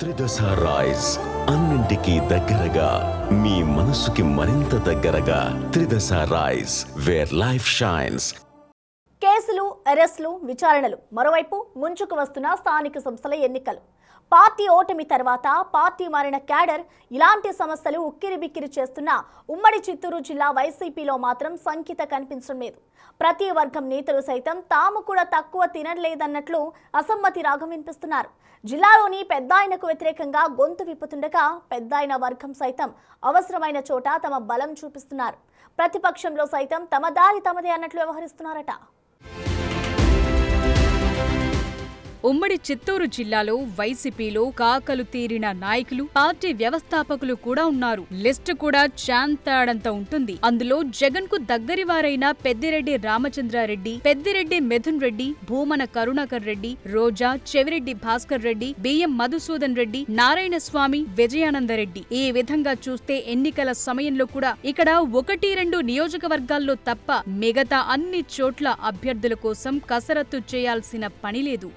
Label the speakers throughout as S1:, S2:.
S1: త్రిదశ rice అన్నింటికీ దగ్గరగా మీ మనసుకి మరింత దగ్గరగా త్రిదశ రైస్ వేర్ లైఫ్ షైన్స్.
S2: కేసులు, అరెస్టులు, విచారణలు, మరోవైపు ముంచుకు వస్తున్న స్థానిక సంస్థల ఎన్నికలు. పార్టీ ఓటమి తర్వాత పార్టీ మారిన క్యాడర్ ఇలాంటి సమస్యలు ఉక్కిరిబిక్కిరి చేస్తున్న ఉమ్మడి చిత్తూరు జిల్లా వైసీపీలో మాత్రం సంకేత కనిపించడం లేదు. ప్రతి వర్గం నేతలు సైతం తాము కూడా తక్కువ తినలేదన్నట్లు అసమ్మతి రాగం వినిపిస్తున్నారు. జిల్లాలోని పెద్దాయనకు వ్యతిరేకంగా గొంతు విప్పుతుండగా పెద్దాయన వర్గం సైతం అవసరమైన చోట తమ బలం చూపిస్తున్నారు. ప్రతిపక్షంలో సైతం తమ దారి తమదే అన్నట్లు వ్యవహరిస్తున్నారట.
S3: ఉమ్మడి చిత్తూరు జిల్లాలో వైసీపీలో కాకలు తీరిన నాయకులు, పార్టీ వ్యవస్థాపకులు కూడా ఉన్నారు. లిస్టు కూడా చాంతాడంత ఉంటుంది. అందులో జగన్ కు దగ్గరివారైన పెద్దిరెడ్డి రామచంద్రారెడ్డి, పెద్దిరెడ్డి మిథున్ రెడ్డి, భూమన కరుణాకర్ రెడ్డి, రోజా, చెవిరెడ్డి భాస్కర్ రెడ్డి, బిఎం మధుసూదన్ రెడ్డి, నారాయణ స్వామి, విజయానందరెడ్డి. ఈ విధంగా చూస్తే ఎన్నికల సమయంలో కూడా ఇక్కడ 1-2 నియోజకవర్గాల్లో తప్ప మిగతా అన్ని చోట్ల అభ్యర్థుల కోసం కసరత్తు చేయాల్సిన పని లేదు.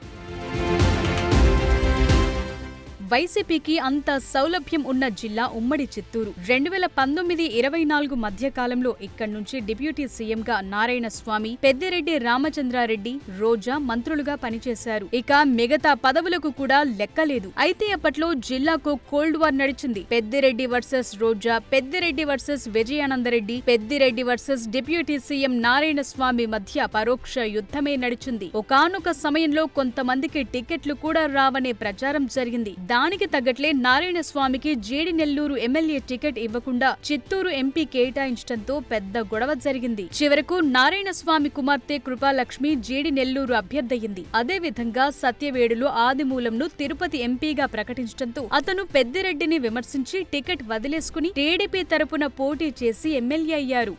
S3: వైసీపీకి అంత సౌలభ్యం ఉన్న జిల్లా ఉమ్మడి చిత్తూరు. 2019-24 మధ్య కాలంలో ఇక్కడి నుంచి డిప్యూటీ సీఎంగా నారాయణ స్వామి, పెద్దిరెడ్డి రామచంద్రారెడ్డి, రోజా మంత్రులుగా పనిచేశారు. ఇక మిగతా పదవులకు కూడా లెక్కలేదు. అయితే అప్పట్లో జిల్లాకు కోల్డ్ వార్ నడిచింది. Peddireddy versus Roja, Peddireddy versus Vijayanandareddy, Peddireddy versus deputy CM Narayana Swamy మధ్య పరోక్ష యుద్ధమే నడిచింది. ఒకానొక సమయంలో కొంతమందికి టికెట్లు కూడా రావనే ప్రచారం జరిగింది. దానికి తగ్గట్లే నారాయణ స్వామికి జేడి నెల్లూరు ఎమ్మెల్యే టికెట్ ఇవ్వకుండా చిత్తూరు ఎంపీ కేటాయించడంతో పెద్ద గొడవ జరిగింది. చివరకు నారాయణ స్వామి కుమార్తె కృపాలక్ష్మి జేడి నెల్లూరు అభ్యర్థయింది. అదేవిధంగా సత్యవేడులో ఆదిమూలంను తిరుపతి ఎంపీగా ప్రకటించడంతో అతను పెద్దిరెడ్డిని విమర్శించి టికెట్ వదిలేసుకుని టీడీపీ తరపున పోటీ చేసి ఎమ్మెల్యే అయ్యారు.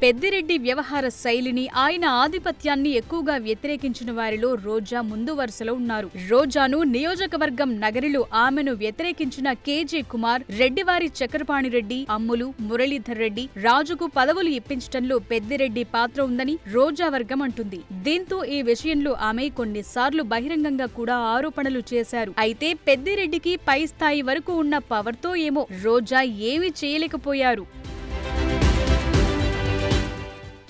S3: పెద్దిరెడ్డి వ్యవహార శైలిని, ఆయన ఆధిపత్యాన్ని ఎక్కువగా వ్యతిరేకించిన వారిలో రోజా ముందు వరుసలో ఉన్నారు. రోజాను నియోజకవర్గం నగరిలో ఆమెను వ్యతిరేకించిన కేజే కుమార్, రెడ్డివారి చక్రపాణిరెడ్డి, అమ్ములు, మురళీధర్ రెడ్డి, రాజుకు పదవులు ఇప్పించడంలో పెద్దిరెడ్డి పాత్ర ఉందని రోజా వర్గం అంటుంది. దీంతో ఈ విషయంలో ఆమె కొన్నిసార్లు బహిరంగంగా కూడా ఆరోపణలు చేశారు. అయితే పెద్దిరెడ్డికి పై స్థాయి వరకు ఉన్న పవర్తో ఏమో రోజా ఏమీ చేయలేకపోయారు.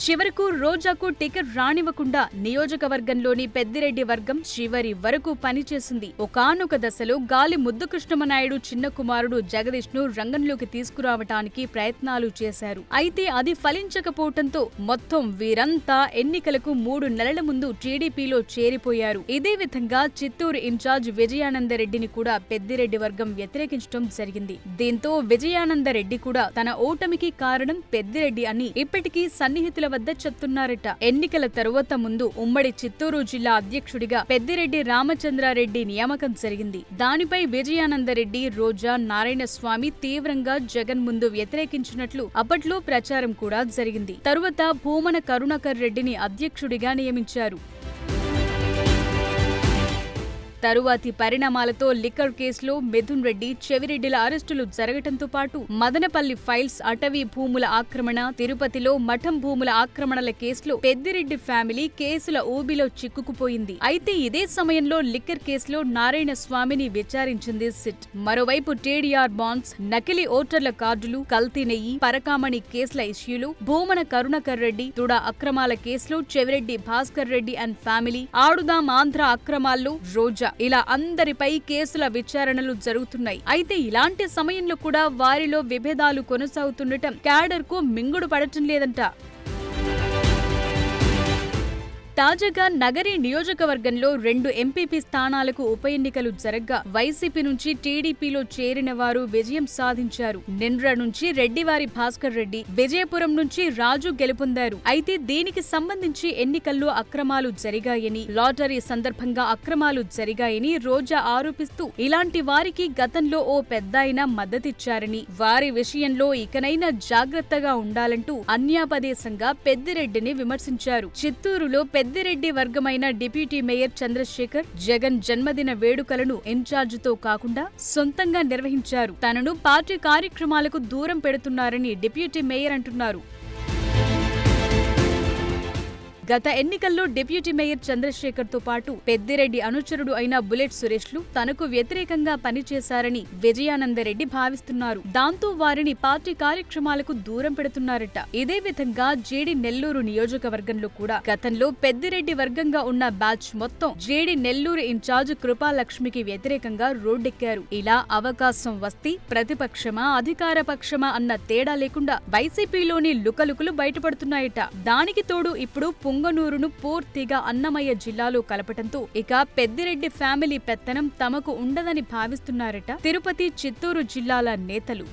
S3: చివరకు రోజాకు టికెట్ రానివ్వకుండా నియోజకవర్గంలోని పెద్దిరెడ్డి వర్గం చివరి వరకు పనిచేసింది. ఒకానొక దశలో గాలి ముద్దుకృష్ణమనాయుడు చిన్న కుమారుడు జగదీష్ ను రంగంలోకి తీసుకురావటానికి ప్రయత్నాలు చేశారు. అయితే అది ఫలించకపోవడంతో మొత్తం వీరంతా ఎన్నికలకు 3 నెలల ముందు టీడీపీలో చేరిపోయారు. ఇదే విధంగా చిత్తూరు ఇన్ఛార్జ్ విజయానందరెడ్డిని కూడా పెద్దిరెడ్డి వర్గం వ్యతిరేకించడం జరిగింది. దీంతో విజయానందరెడ్డి కూడా తన ఓటమికి కారణం పెద్దిరెడ్డి అని ఇప్పటికీ సన్నిహితుల వద్ద చెప్తున్నారట. ఎన్నికల తరువాత ముందు ఉమ్మడి చిత్తూరు జిల్లా అధ్యక్షుడిగా పెద్దిరెడ్డి రామచంద్రారెడ్డి నియామకం జరిగింది. దానిపై విజయానందరెడ్డి, రోజా, నారాయణ స్వామి తీవ్రంగా జగన్ ముందు వ్యతిరేకించినట్లు అప్పట్లో ప్రచారం కూడా జరిగింది. తరువాత భూమన కరుణాకర్ రెడ్డిని అధ్యక్షుడిగా నియమించారు. తరువాతి పరిణామాలతో లిక్కర్ కేసులో మిథున్ రెడ్డి, చెవిరెడ్డిల అరెస్టులు జరగటంతో పాటు మదనపల్లి ఫైల్స్, అటవీ భూముల ఆక్రమణ, తిరుపతిలో మఠం భూముల ఆక్రమణల కేసులో పెద్దిరెడ్డి ఫ్యామిలీ కేసుల ఊబిలో చిక్కుకుపోయింది. అయితే ఇదే సమయంలో లిక్కర్ కేసులో నారాయణ స్వామిని విచారించింది సిట్. మరోవైపు టీడీఆర్ బాండ్స్, నకిలీ ఓటర్ల కార్డులు, కల్తీ నెయ్యి, పరకామణి కేసుల ఇష్యూలు, భూమన కరుణాకర్ రెడ్డి, తుడా అక్రమాల కేసులో చెవిరెడ్డి భాస్కర్ రెడ్డి అండ్ ఫ్యామిలీ, ఆడుదాం ఆంధ్ర అక్రమాల్లో రోజా, ఇలా అందరిపై కేసుల విచారణలు జరుగుతున్నాయి. అయితే ఇలాంటి సమయంలో కూడా వారిలో విభేదాలు కొనసాగుతుండటం క్యాడర్ కు మింగుడు పడటం లేదంట. తాజాగా నగరి నియోజకవర్గంలో 2 ఎంపీపీ స్థానాలకు ఉప ఎన్నికలు జరగ్గా వైసీపీ నుంచి టీడీపీలో చేరిన వారు విజయం సాధించారు. నిండ్ర నుంచి రెడ్డివారి భాస్కర్ రెడ్డి, విజయపురం నుంచి రాజు గెలుపొందారు. అయితే దీనికి సంబంధించి ఎన్నికల్లో అక్రమాలు జరిగాయని, లాటరీ సందర్భంగా అక్రమాలు జరిగాయని రోజా ఆరోపిస్తూ ఇలాంటి వారికి గతంలో ఓ పెద్దాయన మద్దతిచ్చారని, వారి విషయంలో ఇకనైనా జాగ్రత్తగా ఉండాలంటూ అన్యాపదేశంగా పెద్దిరెడ్డిని విమర్శించారు. చిత్తూరులో పెద్దిరెడ్డి వర్గమైన డిప్యూటీ మేయర్ చంద్రశేఖర్ జగన్ జన్మదిన వేడుకలను ఇన్ఛార్జితో కాకుండా సొంతంగా నిర్వహించారు. తనను పార్టీ కార్యక్రమాలకు దూరం పెడుతున్నారని డిప్యూటీ మేయర్ అంటున్నారు. గత ఎన్నికల్లో డిప్యూటీ మేయర్ చంద్రశేఖర్ తో పాటు పెద్దిరెడ్డి అనుచరుడు అయిన బుల్లెట్ సురేష్లు తనకు వ్యతిరేకంగా పనిచేశారని విజయానందరెడ్డి భావిస్తున్నారు. దాంతో వారిని పార్టీ కార్యక్రమాలకు దూరం పెడుతున్నారట. ఇదే విధంగా జేడి నెల్లూరు నియోజకవర్గంలో కూడా గతంలో పెద్దిరెడ్డి వర్గంగా ఉన్న బ్యాచ్ మొత్తం జేడి నెల్లూరు ఇన్ఛార్జ్ కృపాలక్ష్మికి వ్యతిరేకంగా రోడ్డెక్కారు. ఇలా అవకాశం వస్తే ప్రతిపక్షమా అధికార పక్షమా అన్న తేడా లేకుండా వైసీపీలోని లుకలుకలు బయటపడుతున్నాయట. దానికి తోడు ఇప్పుడు పుంగనూరును పూర్తిగా అన్నమయ్య జిల్లాలో కలపటంతో ఇక పెద్దిరెడ్డి ఫ్యామిలీ పెత్తనం తమకు ఉండదని భావిస్తున్నారట తిరుపతి, చిత్తూరు జిల్లాల నేతలు.